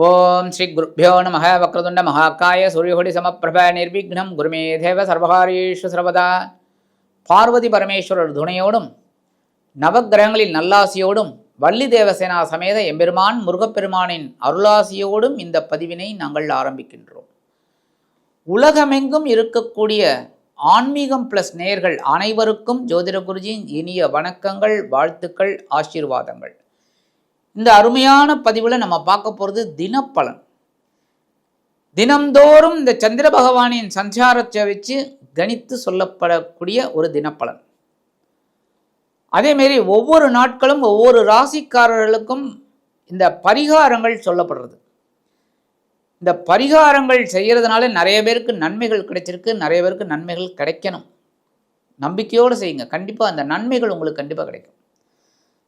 ஓம் ஸ்ரீ குருப்யோ நம வக்ரதுண்ட மகாகாய சூரியகோடி சமப்பிரப நிர்விக்னம் குருமே தேவ சர்வகாரீஷு சர்வதா. பார்வதி பரமேஸ்வரர் துணையோடும் நவக்கிரகங்களின் நல்லாசியோடும் வள்ளி தேவசேனா சமேத எம்பெருமான் முருகப்பெருமானின் அருளாசியோடும் இந்த பதிவினை நாங்கள் ஆரம்பிக்கின்றோம். உலகமெங்கும் இருக்கக்கூடிய ஆன்மீகம் பிளஸ் நேயர்கள் அனைவருக்கும் ஜோதிட குருஜியின் இனிய வணக்கங்கள், வாழ்த்துக்கள், ஆசீர்வாதங்கள். இந்த அருமையான பதிவில் நம்ம பார்க்க போகிறது தினப்பலன். தினம்தோறும் இந்த சந்திர பகவானின் சஞ்சாரத்தை வச்சு கணித்து சொல்லப்படக்கூடிய ஒரு தினப்பலன். அதேமாரி ஒவ்வொரு நாட்களும் ஒவ்வொரு ராசிக்காரர்களுக்கும் இந்த பரிகாரங்கள் சொல்லப்படுறது. இந்த பரிகாரங்கள் செய்கிறதுனால நிறைய பேருக்கு நன்மைகள் கிடைச்சிருக்கு, நிறைய பேருக்கு நன்மைகள் கிடைக்கணும். நம்பிக்கையோடு செய்யுங்க, கண்டிப்பாக அந்த நன்மைகள் உங்களுக்கு கண்டிப்பாக கிடைக்கும்.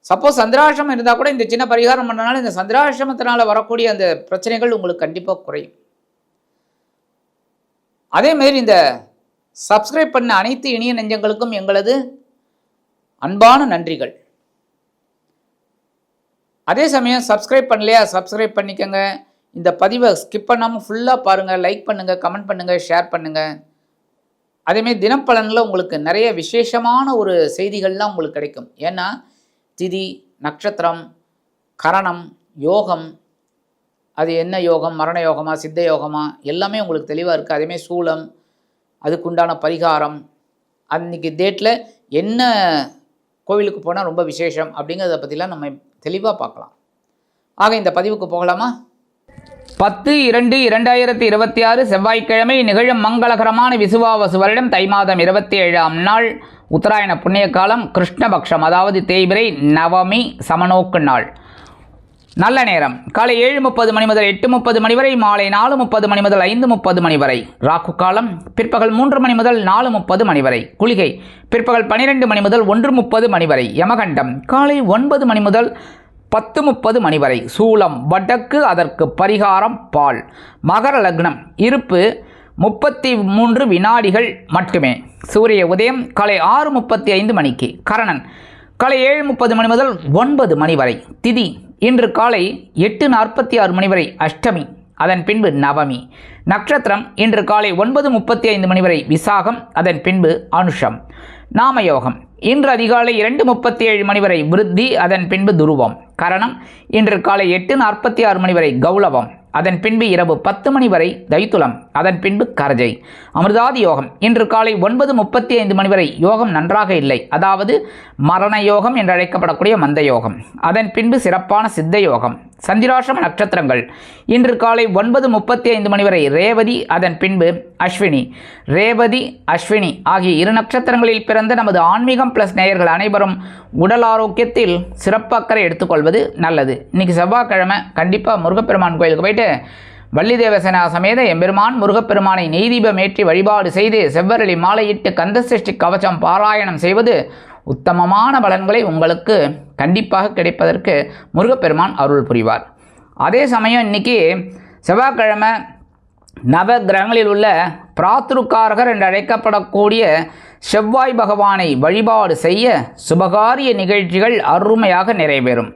சப்போஸ் சந்திராஷ்டிரமம் இருந்தால் கூட இந்த சின்ன பரிகாரம் பண்ணனால இந்த சந்திராஷ்டிரமத்தினால் வரக்கூடிய அந்த பிரச்சனைகள் உங்களுக்கு கண்டிப்பாக குறையும். அதேமாரி இந்த சப்ஸ்கிரைப் பண்ண அனைத்து இனிய நெஞ்சங்களுக்கும் எங்களது அன்பான நன்றிகள். அதே சமயம் சப்ஸ்கிரைப் பண்ணலையா, சப்ஸ்கிரைப் பண்ணிக்கோங்க. இந்த பதிவை ஸ்கிப் பண்ணாமல் ஃபுல்லாக பாருங்கள், லைக் பண்ணுங்கள், கமெண்ட் பண்ணுங்கள், ஷேர் பண்ணுங்கள். அதேமாரி தினப்பலனில் உங்களுக்கு நிறைய விசேஷமான ஒரு செய்திகள்லாம் உங்களுக்கு கிடைக்கும். ஏன்னா திதி, நட்சத்திரம், கரணம், யோகம், அது என்ன யோகம், மரண யோகமா, சித்த யோகமா, எல்லாமே உங்களுக்கு தெளிவாக இருக்குது. அதேமாதிரி சூலம், அதுக்குண்டான பரிகாரம், அன்றைக்கி டேட்டில் என்ன கோவிலுக்கு போனால் ரொம்ப விசேஷம் அப்படிங்கிறத பற்றிலாம் நம்ம தெளிவாக பார்க்கலாம். ஆக இந்த பதிவுக்கு போகலாமா? 10/2/2026 செவ்வாய்க்கிழமை நிகழும் மங்களகரமான விசுவாவசு வருடம் தை மாதம் 27ஆம் நாள், உத்தராயண புண்ணிய காலம், கிருஷ்ணபக்ஷம், அதாவது தேய்பிரை நவமி, சமநோக்கு நாள். நல்ல நேரம் காலை 7:30 மணி முதல் 8:30 மணி வரை, மாலை 4:30 மணி முதல் 5:30 மணி வரை. ராகு காலம் பிற்பகல் 3 மணி முதல் 4:30 மணி வரை. குளிகை பிற்பகல் 12 மணி முதல் 1:30 மணி வரை. யமகண்டம் காலை 9 மணி முதல் 10:30 மணி வரை. சூலம் வடக்கு, அதற்கு பரிகாரம் பால். மகர லக்னம் இருப்பு 33 வினாடிகள் மட்டுமே. சூரிய உதயம் காலை 6:35 மணிக்கு. கரணன் காலை 7:30 மணி முதல் 9 மணி வரை. திதி இன்று காலை 8:46 மணி வரை அஷ்டமி, அதன் பின்பு நவமி. நட்சத்திரம் இன்று காலை 9:35 மணி வரை விசாகம், அதன் பின்பு அனுஷம். நாமயோகம் இன்று அதிகாலை 2:37 மணி வரை விருத்தி, அதன் பின்பு துருவம். கரணம் இன்று காலை 8:46 மணி வரை கௌளவம், அதன் பின்பு இரவு 10 மணி வரை தைத்துலம், அதன் பின்பு கரஜை. அமிர்தாதி யோகம் இன்று காலை 9:35 மணி வரை யோகம் நன்றாக இல்லை, அதாவது மரண யோகம் என்று அழைக்கப்படக்கூடிய மந்த யோகம், அதன் பின்பு சிறப்பான சித்த யோகம். சந்திராஷ்டிரம நட்சத்திரங்கள் இன்று காலை 9:35 மணி வரை ரேவதி, அதன் பின்பு அஸ்வினி. ரேவதி, அஸ்வினி ஆகிய இரு நட்சத்திரங்களில் பிறந்த நமது ஆன்மீகம் பிளஸ் நேயர்கள் அனைவரும் உடல் ஆரோக்கியத்தில் சிறப்பு அக்கறை எடுத்துக்கொள்வது நல்லது. இன்றைக்கி செவ்வாய்க்கிழமை, கண்டிப்பாக முருகப்பெருமான் கோயிலுக்கு போயிட்டு வள்ளி தேவசேனா சமேத எம்பெருமான் முருகப்பெருமானை நெய்தீபம் ஏற்றி வழிபாடு செய்து செவ்வரளி மாலையிட்டு கந்தசஷ்டி கவசம் பாராயணம் செய்வது உத்தமமான பலன்களை உங்களுக்கு கண்டிப்பாக கிடைப்பதற்கு முருகப்பெருமான் அருள் புரிவார். அதே சமயம் இன்றைக்கி செவ்வாய்க்கிழமை நவ கிரகங்களில் உள்ள பிராத்ருக்காரகர் என்று அழைக்கப்படக்கூடிய செவ்வாய் பகவானை வழிபாடு செய்ய சுபகாரிய நிகழ்ச்சிகள் அருமையாக நிறைவேறும்.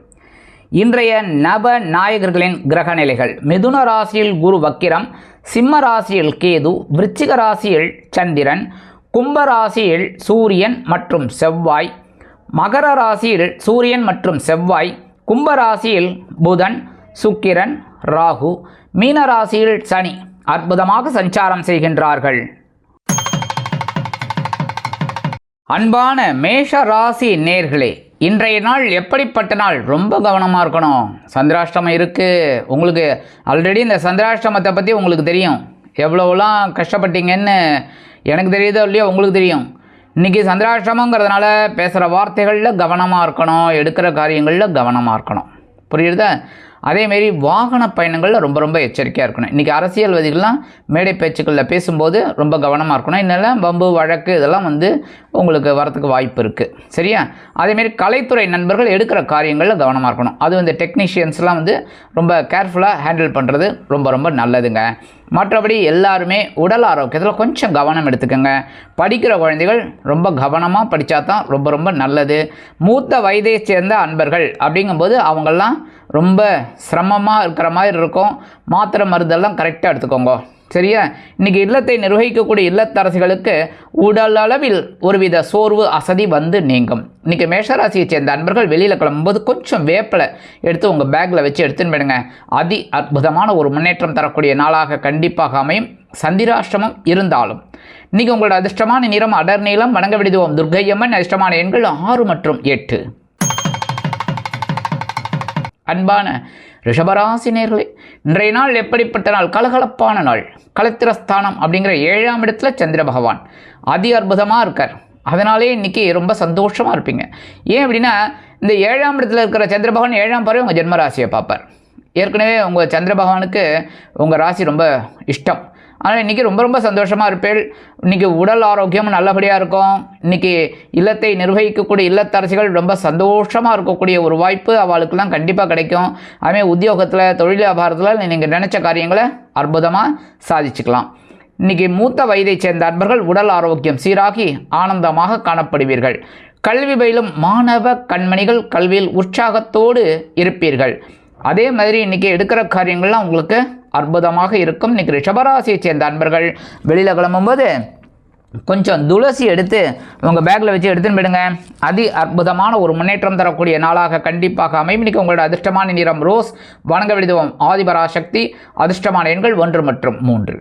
இன்றைய நவ நாயகர்களின் கிரக நிலைகள்: மிதுன ராசியில் குரு வக்கிரம், சிம்ம ராசியில் கேது, விருச்சிக ராசியில் சந்திரன், கும்ப ராசியில் சூரியன் மற்றும் செவ்வாய், மகர ராசியில் சூரியன் மற்றும் செவ்வாய், கும்ப ராசியில் புதன், சுக்கிரன், ராகு, மீன ராசியில் சனி அற்புதமாக சஞ்சாரம் செய்கின்றார்கள். அன்பான மேஷ ராசி நேர்களே, இன்றைய நாள் எப்படிப்பட்ட நாள்? ரொம்ப கவனமாக இருக்கணும். சந்திராஷ்டிரமம் இருக்குது. உங்களுக்கு ஆல்ரெடி இந்த சந்திராஷ்டிரமத்தை பற்றி உங்களுக்கு தெரியும், எவ்வளோலாம் கஷ்டப்பட்டீங்கன்னு எனக்கு தெரியுதோ இல்லையோ உங்களுக்கு தெரியும். இன்றைக்கி சந்திராஷ்டிரமங்கிறதுனால பேசுகிற வார்த்தைகளில் கவனமாக இருக்கணும், எடுக்கிற காரியங்களில் கவனமாக இருக்கணும். புரியுதா? அதேமாரி வாகன பயணங்களில் ரொம்ப ரொம்ப எச்சரிக்கையாக இருக்கணும். இன்றைக்கி அரசியல்வாதிகள்லாம் மேடை பேச்சுக்களில் பேசும்போது ரொம்ப கவனமாக இருக்கணும். இன்னெல்லாம் வம்பு வழக்கு இதெல்லாம் உங்களுக்கு வரத்துக்கு வாய்ப்பு இருக்குது. சரியா? அதேமாரி கலைத்துறை நண்பர்கள் எடுக்கிற காரியங்களில் கவனமாக இருக்கணும். அது இந்த டெக்னீஷியன்ஸ்லாம் ரொம்ப கேர்ஃபுல்லாக ஹேண்டில் பண்ணுறது ரொம்ப ரொம்ப நல்லதுங்க. மற்றபடி எல்லாருமே உடல் ஆரோக்கியத்தில் கொஞ்சம் கவனம் எடுத்துக்கோங்க. படிக்கிற குழந்தைகள் ரொம்ப கவனமாக படித்தா தான் ரொம்ப ரொம்ப நல்லது. மூத்த வயதை சேர்ந்த அன்பர்கள் அப்படிங்கும்போது அவங்கெல்லாம் ரொம்ப சிரமமாக இருக்கிற மாதிரி இருக்கும். மாத்திரை மருந்தெல்லாம் கரெக்டாக எடுத்துக்கோங்க. சரியா? இன்றைக்கி இல்லத்தை நிர்வகிக்கக்கூடிய இல்லத்தரசிகளுக்கு உடல் அளவில் ஒருவித சோர்வு அசதி வந்து நீங்கும். இன்றைக்கி மேஷராசியை சேர்ந்த அன்பர்கள் வெளியில் கிளம்பும்போது கொஞ்சம் வேப்பிலை எடுத்து உங்கள் பேக்கில் வச்சு எடுத்துன்னு போயிடுங்க. அதி அற்புதமான ஒரு முன்னேற்றம் தரக்கூடிய நாளாக கண்டிப்பாக அமையும். சந்திராஷ்டமம் இருந்தாலும் இன்றைக்கி உங்களோட அதிர்ஷ்டமான நிறம் அடர் நீளம். வணங்க விடுவோம் துர்க்கையம்மன். அதிர்ஷ்டமான எண்கள் 6 மற்றும் 8. அன்பான ரிஷபராசி நேயர்களே, இன்றைய நாள் எப்படிப்பட்ட நாள்? கலகலப்பான நாள். கலத்திரஸ்தானம் அப்படிங்கிற 7ஆம் இடத்துல சந்திர பகவான் அதி அற்புதமாக இருக்கார். அதனாலே இன்றைக்கி ரொம்ப சந்தோஷமாக இருப்பீங்க. ஏன் அப்படின்னா, இந்த 7ஆம் இடத்துல இருக்கிற சந்திர பகவான் 7ஆம் பார்வை உங்கள் ஜென்மராசியை பார்ப்பார். ஏற்கனவே உங்கள் சந்திர பகவானுக்கு உங்கள் ராசி ரொம்ப இஷ்டம். ஆனால் இன்றைக்கி ரொம்ப ரொம்ப சந்தோஷமாக இருப்பேள். இன்றைக்கி உடல் ஆரோக்கியமும் நல்லபடியாக இருக்கும். இன்றைக்கி இல்லத்தை நிர்வகிக்கக்கூடிய இல்லத்தரசிகள் ரொம்ப சந்தோஷமாக இருக்கக்கூடிய ஒரு வாய்ப்பு அவளுக்கெல்லாம் கண்டிப்பாக கிடைக்கும். அதுமாதிரி உத்தியோகத்தில் தொழில் வியாபாரத்தில் நீங்கள் நினச்ச காரியங்களை அற்புதமாக சாதிச்சுக்கலாம். இன்றைக்கி மூத்த வயதை சேர்ந்த அன்பர்கள் உடல் ஆரோக்கியம் சீராகி ஆனந்தமாக காணப்படுவீர்கள். கல்வி பயிலும் மாணவ கண்மணிகள் கல்வியில் உற்சாகத்தோடு இருப்பீர்கள். அதே மாதிரி இன்றைக்கி எடுக்கிற காரியங்கள்லாம் உங்களுக்கு அற்புதமாக இருக்கும். இன்றைக்கி ரிஷபராசியை சேர்ந்த அன்பர்கள் வெளியில் கிளம்பும்போது கொஞ்சம் துளசி எடுத்து உங்கள் பேக்கில் வச்சு எடுத்துன்னு போயிடுங்க. அதி அற்புதமான ஒரு முன்னேற்றம் தரக்கூடிய நாளாக கண்டிப்பாக அமையும். இன்றைக்கி உங்களோட அதிர்ஷ்டமான நிறம் ரோஸ். வணங்க விடுவோம் ஆதிபராசக்தி. அதிர்ஷ்டமான எண்கள் 1 மற்றும் 3.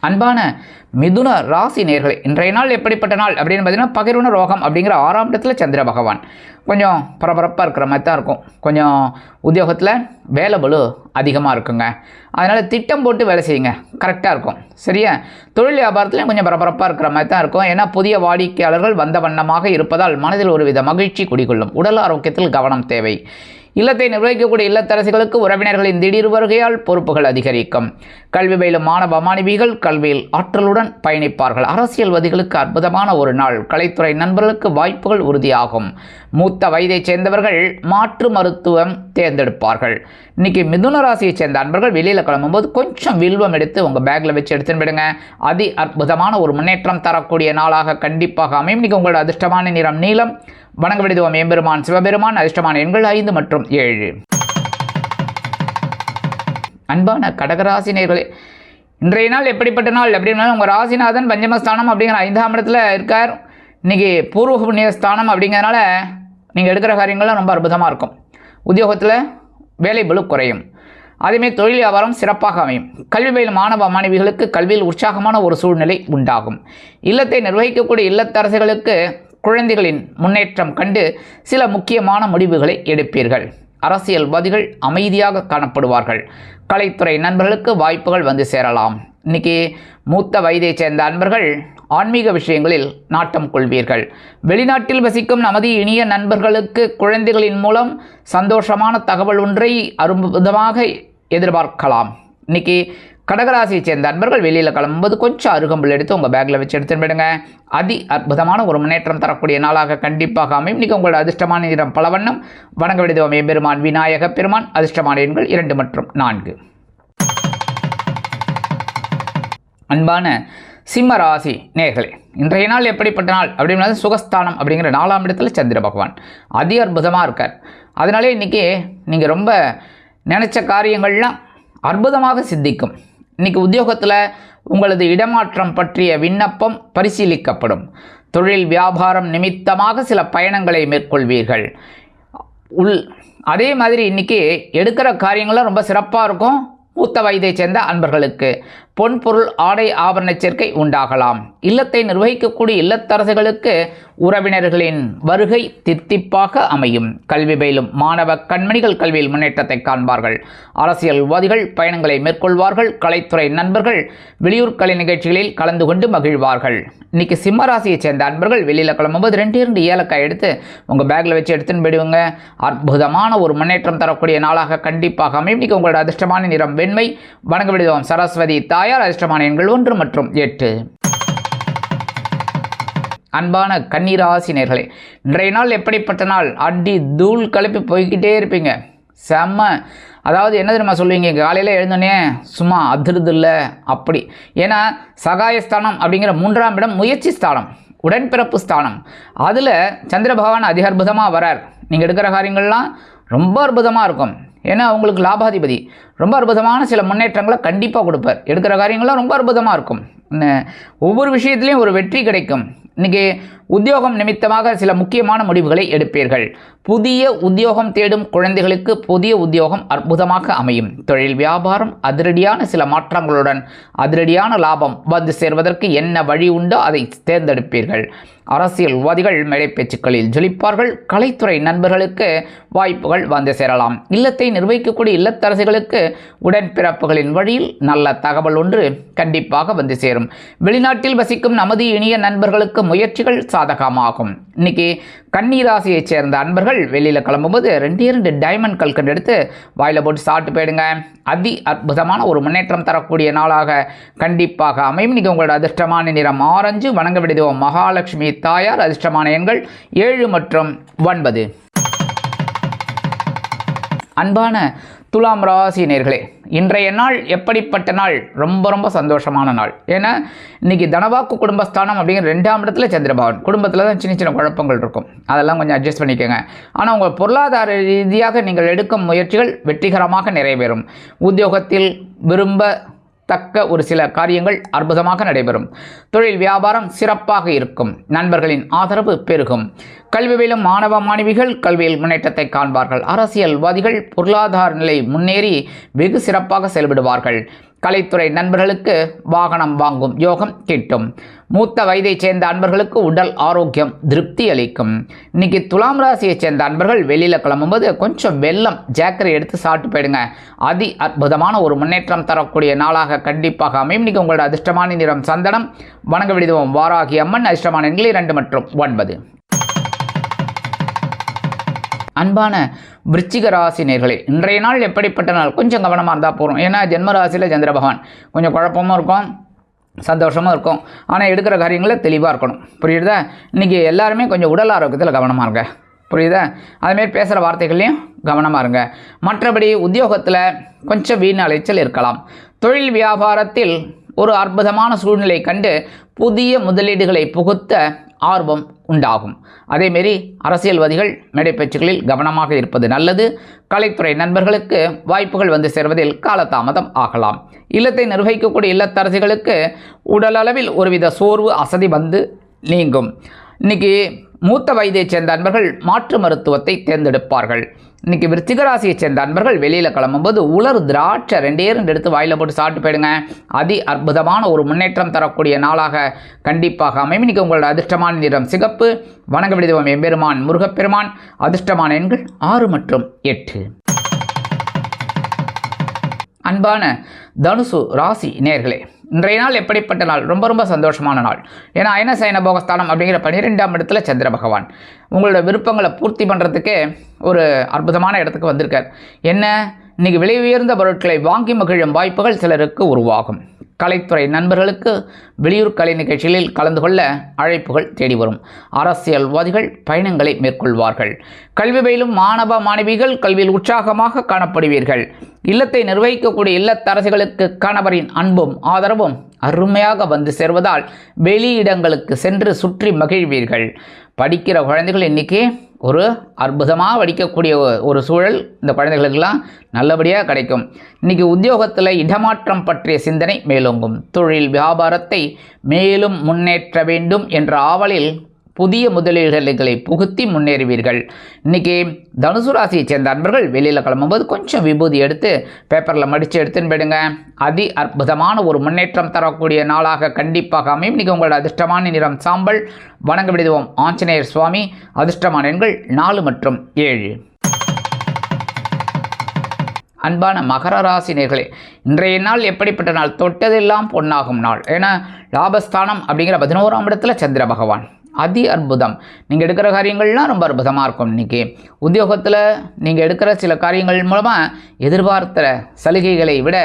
அன்பான மிதுன ராசி நேயர்களே, இன்றைய நாள் எப்படிப்பட்ட நாள் அப்படின்னு பார்த்தீங்கன்னா, பகிர்வுண ரோகம் அப்படிங்கிற 6ஆம் இடத்துல சந்திர பகவான் கொஞ்சம் பரபரப்பாக இருக்கிற மாதிரி தான் இருக்கும். கொஞ்சம் உத்தியோகத்தில் வேலை பளு அதிகமாக இருக்குங்க. அதனால் திட்டம் போட்டு வேலை செய்யுங்க, கரெக்டாக இருக்கும். சரியா? தொழில் வியாபாரத்துலையும் கொஞ்சம் பரபரப்பாக இருக்கிற மாதிரி தான் இருக்கும். ஏன்னா புதிய வாடிக்கையாளர்கள் வந்த வண்ணமாக இருப்பதால் மனதில் ஒருவித மகிழ்ச்சி குடிகொள்ளும். உடல் ஆரோக்கியத்தில் கவனம் தேவை. இல்லத்தை நிர்வகிக்கக்கூடிய இல்லத்தரசிகளுக்கு உறவினர்களின் திடீர் வருகையால் பொறுப்புகள் அதிகரிக்கும். கல்வி பயிலும் மாணவ மாணவிகள் கல்வியில் ஆற்றலுடன் பயணிப்பார்கள். அரசியல்வாதிகளுக்கு அற்புதமான ஒரு நாள். கலைத்துறை நண்பர்களுக்கு வாய்ப்புகள் உறுதியாகும். மூத்த வயதை சேர்ந்தவர்கள் மாற்று மருத்துவம் தேர்ந்தெடுப்பார்கள். இன்றைக்கி மிதுன ராசியை சேர்ந்த அன்பர்கள் வெளியில் கிளம்பும்போது கொஞ்சம் வில்வம் எடுத்து உங்கள் பேக்கில் வச்சு எடுத்துன்னு விடுங்க. அதி அற்புதமான ஒரு முன்னேற்றம் தரக்கூடிய நாளாக கண்டிப்பாக அமையும். இன்றைக்கி உங்களோட அதிர்ஷ்டமான நிறம் நீலம். வணங்க விடுவோம் எம்பெருமான் சிவபெருமான். அதிர்ஷ்டமான எண்கள் 5 மற்றும் 7. அன்பான கடகராசி நேயர்களே, இன்றைய நாள் எப்படிப்பட்ட நாள் அப்படின்னா, உங்கள் ராசிநாதன் பஞ்சமஸ்தானம் அப்படிங்கிற 5ஆம் இடத்துல இருக்கார். இன்றைக்கி பூர்வ புண்ணிய ஸ்தானம் அப்படிங்கிறதுனால நீங்கள் எடுக்கிற காரியங்கள்லாம் ரொம்ப அற்புதமாக இருக்கும். உத்தியோகத்தில் வேலை பளு குறையும். அதேமாதிரி தொழில் வியாபாரம் சிறப்பாக அமையும். கல்வி பயிலும் மாணவ மாணவிகளுக்கு கல்வியில் உற்சாகமான ஒரு சூழ்நிலை உண்டாகும். இல்லத்தை நிர்வகிக்கக்கூடிய இல்லத்தரசிகளுக்கு குழந்தைகளின் முன்னேற்றம் கண்டு சில முக்கியமான முடிவுகளை எடுப்பீர்கள். அரசியல்வாதிகள் அமைதியாக காணப்படுவார்கள். கலைத்துறை நண்பர்களுக்கு வாய்ப்புகள் வந்து சேரலாம். இன்றைக்கி மூத்த வயதை சேர்ந்த அன்பர்கள் ஆன்மீக விஷயங்களில் நாட்டம் கொள்வீர்கள். வெளிநாட்டில் வசிக்கும் நமது இனிய நண்பர்களுக்கு குழந்தைகளின் மூலம் சந்தோஷமான தகவல் ஒன்றை அற்புதமாக எதிர்பார்க்கலாம். இன்றைக்கி கடகராசியை சேர்ந்த அன்பர்கள் வெளியில் கிளம்பும்போது கொஞ்சம் அருகம்புல் எடுத்து உங்கள் பேக்கில் வச்சு எடுத்துன்னு போயிடுங்க. அதி அற்புதமான ஒரு முன்னேற்றம் தரக்கூடிய நாளாக கண்டிப்பாக அமையும். இன்றைக்கி உங்களோட அதிர்ஷ்டமான நிறம் பலவண்ணம். வணங்க விடுவோம் எம்பெருமான் விநாயக பெருமான். அதிர்ஷ்டமான எண்கள் 2 மற்றும் 4. அன்பான சிம்ம ராசி நேயர்களே, இன்றைய நாள் எப்படிப்பட்ட நாள் அப்படின்னா, சுகஸ்தானம் அப்படிங்கிற 4ஆம் இடத்துல சந்திர பகவான் அதி அற்புதமாக இருக்கார். அதனாலே இன்றைக்கி நீங்கள் ரொம்ப நினச்ச காரியங்கள்லாம் அற்புதமாக சித்திக்கும். இன்றைக்கி உத்தியோகத்தில் உங்களது இடமாற்றம் பற்றிய விண்ணப்பம் பரிசீலிக்கப்படும். தொழில் வியாபாரம் நிமித்தமாக சில பயணங்களை மேற்கொள்வீர்கள். அதே மாதிரி இன்றைக்கி எடுக்கிற காரியங்கள்லாம் ரொம்ப சிறப்பாக இருக்கும். மூத்த வயதை சேர்ந்த அன்பர்களுக்கு பொன் பொருள் ஆடை ஆபரண சேர்க்கை உண்டாகலாம். இல்லத்தை நிர்வகிக்கக்கூடிய இல்லத்தரசிகளுக்கு உறவினர்களின் வருகை தித்திப்பாக அமையும். கல்வி பயிலும் மாணவ கண்மணிகள் கல்வியில் முன்னேற்றத்தை காண்பார்கள். அரசியல்வாதிகள் பயணங்களை மேற்கொள்வார்கள். கலைத்துறை நண்பர்கள் வெளியூர் கலை நிகழ்ச்சிகளில் கலந்து கொண்டு மகிழ்வார்கள். இன்றைக்கி சிம்மராசியை சேர்ந்த அன்பர்கள் வெளியில் கிளம்பும்போது 2 ஏலக்காய் எடுத்து உங்கள் பேக்கில் வச்சு எடுத்துன்னு போயிடுவாங்க. அற்புதமான ஒரு முன்னேற்றம் தரக்கூடிய நாளாக கண்டிப்பாக அமையும். இன்றைக்கி உங்களோட அதிர்ஷ்டமான நிறம் வெண்மை. வணங்க விடுவோம் சரஸ்வதி தாயார். அதிர்ஷ்டமான எண்கள் 1 மற்றும் 8. அன்பான கன்னிராசி நேயர்களே, இன்றைய நாள் எப்படிப்பட்ட நாள்? அடி தூள் கலப்பி போய்கிட்டே இருப்பீங்க. செம்ம, அதாவது என்ன தெரியுமா சொல்லுவீங்க, காலையில் எழுந்தோடனே சும்மா அதிருது இல்லை அப்படி. ஏன்னா சகாயஸ்தானம் அப்படிங்கிற 3ஆம் இடம் முயற்சி ஸ்தானம். உடன்பிறப்பு ஸ்தானம், அதில் சந்திர பகவான் அதிக அற்புதமாக வரார். நீங்கள் எடுக்கிற காரியங்கள்லாம் ரொம்ப அற்புதமாக இருக்கும். ஏன்னா அவங்களுக்கு லாபாதிபதி ரொம்ப அற்புதமான சில முன்னேற்றங்களை கண்டிப்பாக கொடுப்பார். எடுக்கிற காரியங்கள்லாம் ரொம்ப அற்புதமாக இருக்கும். ஒவ்வொரு விஷயத்துலையும் ஒரு வெற்றி கிடைக்கும். இன்றைக்கி உத்தியோகம் நிமித்தமாக சில முக்கியமான முடிவுகளை எடுப்பீர்கள். புதிய உத்தியோகம் தேடும் குழந்தைகளுக்கு புதிய உத்தியோகம் அற்புதமாக அமையும். தொழில் வியாபாரம் அதிரடியான சில மாற்றங்களுடன் அதிரடியான லாபம் வந்து சேர்வதற்கு என்ன வழி உண்டோ அதை தேர்ந்தெடுப்பீர்கள். அரசியல்வாதிகள் மேடை பேச்சுக்களில் ஜொலிப்பார்கள். கலைத்துறை நண்பர்களுக்கு வாய்ப்புகள் வந்து சேரலாம். இல்லத்தை நிர்வகிக்கக்கூடிய இல்லத்தரசிகளுக்கு உடன்பிறப்புகளின் வழியில் நல்ல தகவல் ஒன்று கண்டிப்பாக வந்து சேரும். வெளிநாட்டில் வசிக்கும் நமது இனிய நண்பர்களுக்கு முயற்சிகள் சாதகமாகும். இன்னைக்கு கன்னிராசியைச் சேர்ந்த அன்பர்கள் வெளியில் கிளம்பும்போது 2 டைமண்ட் கல்கண்டு எடுத்து வாயில் போட்டு சாப்பிட்டு போயிடுங்க. அதி அற்புதமான ஒரு முன்னேற்றம் தரக்கூடிய நாளாக கண்டிப்பாக அமையும். இன்றைக்கி உங்களோட அதிர்ஷ்டமான நிறம் ஆரஞ்சு. வணங்க விடுவோம் மகாலட்சுமி தாயார். அதிர்ஷ்டமான எண்கள் 7 மற்றும் 9. அன்பான துலாம் ராசி நேயர்களே, இன்றைய நாள் எப்படிப்பட்ட நாள்? ரொம்ப சந்தோஷமான நாள். ஏன்னா இன்றைக்கி தனவாக்கு குடும்பஸ்தானம் அப்படிங்கிற 2ஆம் இடத்துல சந்திரபகவான். குடும்பத்தில் தான் சின்ன குழப்பங்கள் இருக்கும், அதெல்லாம் கொஞ்சம் அட்ஜஸ்ட் பண்ணிக்கோங்க. ஆனால் உங்கள் பொருளாதார ரீதியாக நீங்கள் எடுக்கும் முயற்சிகள் வெற்றிகரமாக நிறைவேறும். உத்தியோகத்தில் விரும்பத்தக்க ஒரு சில காரியங்கள் அற்புதமாக நடைபெறும். தொழில் வியாபாரம் சிறப்பாக இருக்கும். நண்பர்களின் ஆதரவு பெருகும். கல்வியிலும் மாணவ மாணவிகள் கல்வியில் முன்னேற்றத்தை காண்பார்கள். அரசியல்வாதிகள் பொருளாதார நிலை முன்னேறி வெகு சிறப்பாக செயல்படுவார்கள். கலைத்துறை நண்பர்களுக்கு வாகனம் வாங்கும் யோகம் கிட்டும். மூத்த வயதைச் சேர்ந்த அன்பர்களுக்கு உடல் ஆரோக்கியம் திருப்தி அளிக்கும். இன்னைக்கு துலாம் ராசியைச் சேர்ந்த அன்பர்கள் வெளியில் கிளம்பும்போது கொஞ்சம் வெல்லம் ஜாக்கரை எடுத்து சாப்பிட்டு போயிடுங்க. அதி அற்புதமான ஒரு முன்னேற்றம் தரக்கூடிய நாளாக கண்டிப்பாக அமையும். இன்னைக்கு உங்களோட அதிர்ஷ்டமான நிறம் சந்தனம். வணங்க விடுவோம் வாராகி அம்மன். அதிர்ஷ்டமான எண்கள் 2 மற்றும் 9. அன்பான விருச்சிக ராசி நேயர்களே, இன்றைய நாள் எப்படிப்பட்ட நாள்? கொஞ்சம் கவனமாக இருந்தால் போகிறோம். ஏன்னா ஜென்ம ராசியில் சந்திர பகவான் கொஞ்சம் குழப்பமும் இருக்கும், சந்தோஷமாக இருக்கும். ஆனால் எடுக்கிற காரியங்களில் தெளிவாக இருக்கணும். புரியுதா? இன்றைக்கி எல்லாருமே கொஞ்சம் உடல் ஆரோக்கியத்தில் கவனமாக இருங்க. புரியுதா? அதுமாரி பேசுகிற வார்த்தைகள்லையும் கவனமாக இருங்க. மற்றபடி உத்தியோகத்தில் கொஞ்சம் வீண் அலைச்சல் இருக்கலாம். தொழில் வியாபாரத்தில் ஒரு அற்புதமான சூழ்நிலை கண்டு புதிய முதலீடுகளை புகுத்த ஆர்வம் உண்டாகும். அதேமாரி அரசியல்வாதிகள் மேடை பேச்சுக்களில் கவனமாக இருப்பது நல்லது. கலைத்துறை நண்பர்களுக்கு வாய்ப்புகள் வந்து சேர்வதில் காலதாமதம் ஆகலாம். இல்லத்தை நிர்வகிக்கக்கூடிய இல்லத்தரசிகளுக்கு உடலளவில் ஒருவித சோர்வு அசதி வந்து நீங்கும். இன்னைக்கு மூத்த வயதைச் சேர்ந்த அன்பர்கள் மாற்று மருத்துவத்தை தேர்ந்தெடுப்பார்கள். இன்றைக்கி விருச்சிக ராசியைச் சேர்ந்த அன்பர்கள் வெளியில் கிளம்பும்போது உலர் திராட்சை 2 எடுத்து வாயில் போட்டு சாப்பிட்டு போயிடுங்க. அதி அற்புதமான ஒரு முன்னேற்றம் தரக்கூடிய நாளாக கண்டிப்பாக அமையும். இன்றைக்கி உங்களோட அதிர்ஷ்டமான நிறம் சிகப்பு. வணங்க விடுவோம் எம்பெருமான் முருகப்பெருமான். அதிர்ஷ்டமான எண்கள் 6 மற்றும் 8. அன்பான தனுசு ராசி நேயர்களே, இன்றைய நாள் எப்படிப்பட்ட நாள்? ரொம்ப சந்தோஷமான நாள். ஏன்னா அயன சயன போகஸ்தானம் அப்படிங்கிற 12ஆம் இடத்துல சந்திர பகவான் உங்களோட விருப்பங்களை பூர்த்தி பண்ணுறதுக்கு ஒரு அற்புதமான இடத்துக்கு வந்திருக்கார். என்ன, இன்றைக்கி விலை உயர்ந்த பொருட்களை வாங்கி மகிழும் வாய்ப்புகள் சிலருக்கு உருவாகும். கலைத்துறை நண்பர்களுக்கு வெளியூர் கலை நிகழ்ச்சிகளில் கலந்து கொள்ள அழைப்புகள் தேடி வரும். அரசியல்வாதிகள் பயணங்களை மேற்கொள்வார்கள். கல்வி பயிலும் மாணவ மாணவிகள் கல்வியில் உற்சாகமாக காணப்படுவீர்கள். இல்லத்தை நிர்வகிக்கக்கூடிய இல்லத்தரசிகளுக்கு கணவரின் அன்பும் ஆதரவும் அருமையாக வந்து சேர்வதால் வெளியிடங்களுக்கு சென்று சுற்றி மகிழ்வீர்கள். படிக்கிற குழந்தைகள் இன்றைக்கி ஒரு அற்புதமாக படிக்கக்கூடிய ஒரு சூழல் இந்த குழந்தைகளுக்கெல்லாம் நல்லபடியாக கிடைக்கும். இன்றைக்கி உத்தியோகத்தில் இடமாற்றம் பற்றிய சிந்தனை மேலோங்கும். தொழில் வியாபாரத்தை மேலும் முன்னேற்ற வேண்டும் என்ற ஆவலில் புதிய முதலீடுகளை புகுத்தி முன்னேறுவீர்கள். இன்றைக்கி தனுசு ராசியை சேர்ந்த அன்பர்கள் வெளியில் கிளம்பும்போது கொஞ்சம் விபூதி எடுத்து பேப்பரில் மடித்து எடுத்துன்னு போயிடுங்க. அதி அற்புதமான ஒரு முன்னேற்றம் தரக்கூடிய நாளாக கண்டிப்பாக அமையும். இன்றைக்கி உங்களோட அதிர்ஷ்டமான நிறம் சாம்பல். வணங்க விடுவோம் ஆஞ்சநேயர் சுவாமி. அதிர்ஷ்டமான எண்கள் 4 மற்றும் 7. அன்பான மகர ராசி நேயர்களே, இன்றைய நாள் எப்படிப்பட்ட நாள்? தொட்டதெல்லாம் பொன்னாகும் நாள். ஏன்னா லாபஸ்தானம் அப்படிங்கிற 11ஆம் இடத்துல சந்திர பகவான் அதி அற்புதம். நீங்கள் எடுக்கிற காரியங்கள்லாம் ரொம்ப அற்புதமாக இருக்கும். இன்றைக்கி உத்தியோகத்தில் நீங்கள் எடுக்கிற சில காரியங்கள் மூலமாக எதிர்பார்த்த சலுகைகளை விட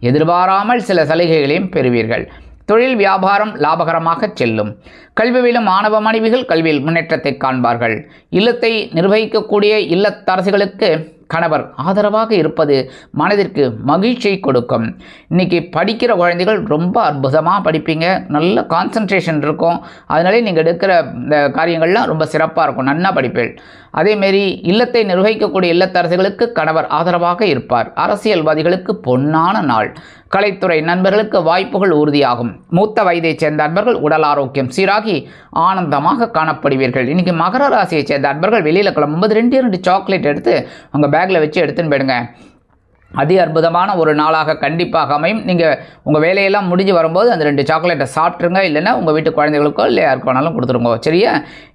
எதிர்பாராமல் சில சலுகைகளையும் பெறுவீர்கள். தொழில் வியாபாரம் லாபகரமாக செல்லும். கல்வியிலும் மாணவ மாணவிகள் கல்வியில் முன்னேற்றத்தை காண்பார்கள். இல்லத்தை நிர்வகிக்கக்கூடிய இல்லத்தரசிகளுக்கு கணவர் ஆதரவாக இருப்பது மனதிற்கு மகிழ்ச்சியை கொடுக்கும். இன்றைக்கி படிக்கிற குழந்தைகள் ரொம்ப அற்புதமாக படிப்பீங்க, நல்ல கான்சன்ட்ரேஷன் இருக்கும். அதனாலே நீங்கள் எடுக்கிற இந்த காரியங்கள்லாம் ரொம்ப சிறப்பாக இருக்கும், நன்னா படிப்பீள். அதேமாரி இல்லத்தை நிர்வகிக்கக்கூடிய இல்லத்தரசிகளுக்கு கணவர் ஆதரவாக இருப்பார். அரசியல்வாதிகளுக்கு பொன்னான நாள். கலைத்துறை நண்பர்களுக்கு வாய்ப்புகள் உறுதியாகும். மூத்த வயதைச் சேர்ந்த அன்பர்கள் உடல் ஆரோக்கியம் சீராகி ஆனந்தமாக காணப்படுவீர்கள். இன்றைக்கி மகர ராசியைச் சேர்ந்த அன்பர்கள் வெளியில் கிளம்பும்போது 2 சாக்லேட் எடுத்து உங்கள் பேக்கில் வச்சு எடுத்துன்னு போயிடுங்க. அதி அற்புதமான ஒரு நாளாக கண்டிப்பாக அமையும். நீங்கள் உங்கள் வேலையெல்லாம் முடிஞ்சு வரும்போது அந்த 2 சாக்லேட்டை சாப்பிட்ருங்க, இல்லைன்னா உங்கள் வீட்டு குழந்தைகளுக்கோ இல்லை யாருக்கு வேணாலும் கொடுத்துருங்க. சரியா?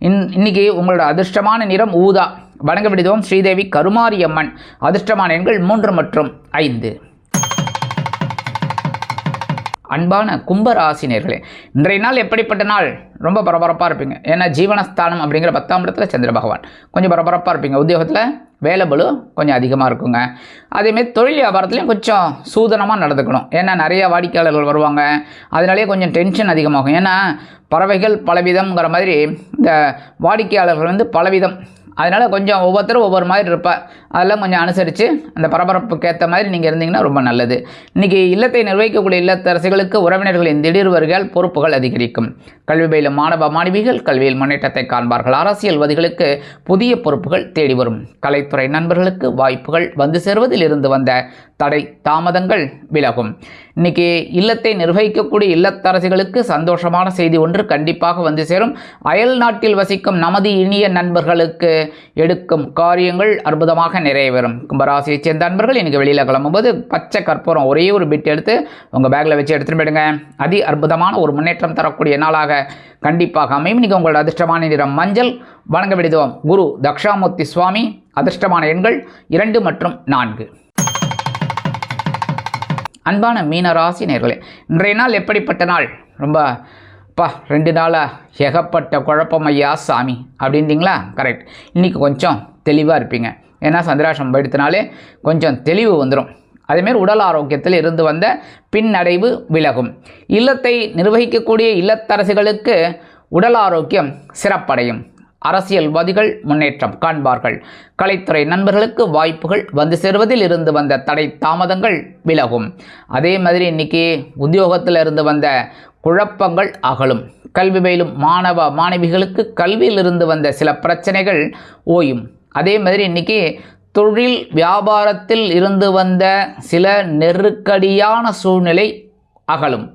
இன்றைக்கி உங்களோட அதிர்ஷ்டமான நிறம் ஊதா. வணங்க விடுதோம் ஸ்ரீதேவி கருமாரி அம்மன். அதிர்ஷ்டமான எண்கள் 3 மற்றும் 5. அன்பான கும்பராசினியர்களே, இன்றைய நாள் எப்படிப்பட்ட நாள்? ரொம்ப பரபரப்பாக இருப்பீங்க. ஏன்னா ஜீவனஸ்தானம் அப்படிங்கிற 10ஆம் இடத்துல சந்திர பகவான். கொஞ்சம் பரபரப்பாக இருப்பீங்க. உத்தியோகத்தில் வேலை பளு கொஞ்சம் அதிகமாக இருக்குங்க. அதேமாரி தொழில் வியாபாரத்துலேயும் கொஞ்சம் சூதனமாக நடந்துக்கணும். ஏன்னா நிறையா வாடிக்கையாளர்கள் வருவாங்க, அதனாலே கொஞ்சம் டென்ஷன் அதிகமாகும். ஏன்னா பறவைகள் பலவிதம்ங்கிற மாதிரி இந்த வாடிக்கையாளர்கள் பலவிதம். அதனால் கொஞ்சம் ஒவ்வொருத்தரும் ஒவ்வொரு மாதிரி இருப்பா. அதெல்லாம் கொஞ்சம் அனுசரித்து அந்த பரபரப்புக்கு ஏற்ற மாதிரி நீங்கள் இருந்தீங்கன்னா ரொம்ப நல்லது. இன்றைக்கி இல்லத்தை நிர்வகிக்கக்கூடிய இல்லத்தரசிகளுக்கு உறவினர்களின் திடீர் வருகையால் பொறுப்புகள் அதிகரிக்கும். கல்வி பயிலும் மாணவ மாணவிகள் கல்வியில் முன்னேற்றத்தை காண்பார்கள். அரசியல்வாதிகளுக்கு புதிய பொறுப்புகள் தேடி வரும். கலைத்துறை நண்பர்களுக்கு வாய்ப்புகள் வந்து சேருவதில் இருந்து வந்த தடை தாமதங்கள் விலகும். இன்றைக்கி இல்லத்தை நிர்வகிக்கக்கூடிய இல்லத்தரசிகளுக்கு சந்தோஷமான செய்தி ஒன்று கண்டிப்பாக வந்து சேரும். அயல் நாட்டில் வசிக்கும் நமது இனிய நண்பர்களுக்கு எடுக்கும் காரியங்கள் அற்புதமாக நிறைவேறும். கும்பராசியைச் சேர்ந்த நண்பர்கள் இன்றைக்கி வெளியில் கிளம்பும்போது பச்சை கற்பூரம் ஒரே ஒரு பிட் எடுத்து உங்கள் பேக்கில் வச்சு எடுத்துகிட்டு போயிடுங்க. அதி அற்புதமான ஒரு முன்னேற்றம் தரக்கூடிய நாளாக கண்டிப்பாக அமையும். இன்றைக்கி உங்களோட அதிர்ஷ்டமான நிறம் மஞ்சள். வணங்க விடுதோம் குரு தக்ஷாமூர்த்தி சுவாமி. அதிர்ஷ்டமான எண்கள் 2 மற்றும் 4. அன்பான மீனராசி நேயர்களே, இன்றைய நாள் எப்படிப்பட்ட நாள்? ரொம்ப 2 நாளாக ஏகப்பட்ட குழப்பம் ஐயா சாமி அப்படின்றீங்களா? கரெக்ட். இன்றைக்கி கொஞ்சம் தெளிவாக இருப்பீங்க. ஏன்னா சந்திராஷ்டம் போயிடுத்தினாலே கொஞ்சம் தெளிவு வந்துடும். அதேமாரி உடல் ஆரோக்கியத்தில் இருந்து வந்த பின்னடைவு விலகும். இல்லத்தை நிர்வகிக்கக்கூடிய இல்லத்தரசிகளுக்கு உடல் ஆரோக்கியம் சிறப்படையும். அரசியல்வாதிகள் முன்னேற்றம் காண்பார்கள். கலைத்துறை நண்பர்களுக்கு வாய்ப்புகள் வந்து சேருவதில் இருந்து வந்த தடை தாமதங்கள் விலகும். அதே மாதிரி இன்றைக்கி உத்தியோகத்தில் இருந்து வந்த குழப்பங்கள் அகலும். கல்வி பயிலும் மாணவ மாணவிகளுக்கு கல்வியிலிருந்து வந்த சில பிரச்சனைகள் ஓயும். அதே மாதிரி இன்றைக்கி தொழில் வியாபாரத்தில் இருந்து வந்த சில நெருக்கடியான சூழ்நிலை அகலும்.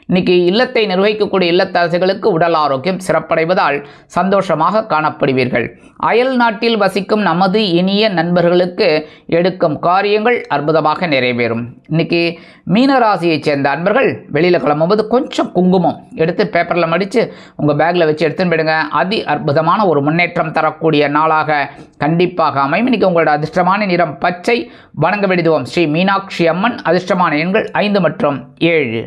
இன்றைக்கி இல்லத்தை நிர்வகிக்கக்கூடிய இல்லத்தரசிகளுக்கு உடல் ஆரோக்கியம் சிறப்படைவதால் சந்தோஷமாக காணப்படுவீர்கள். அயல் நாட்டில் வசிக்கும் நமது இனிய நண்பர்களுக்கு எடுக்கும் காரியங்கள் அற்புதமாக நிறைவேறும். இன்றைக்கி மீனராசியைச் சேர்ந்த அன்பர்கள் வெளியில் கிளம்பும்போது கொஞ்சம் குங்குமம் எடுத்து பேப்பரில் மடித்து உங்கள் பேக்கில் வச்சு எடுத்துன்னு போயிடுங்க. அதி அற்புதமான ஒரு முன்னேற்றம் தரக்கூடிய நாளாக கண்டிப்பாக அமையும். இன்றைக்கி உங்களோட அதிர்ஷ்டமான நிறம் பச்சை. வணங்க விடுவோம் ஸ்ரீ மீனாட்சி அம்மன். அதிர்ஷ்டமான எண்கள் 5 மற்றும் 7.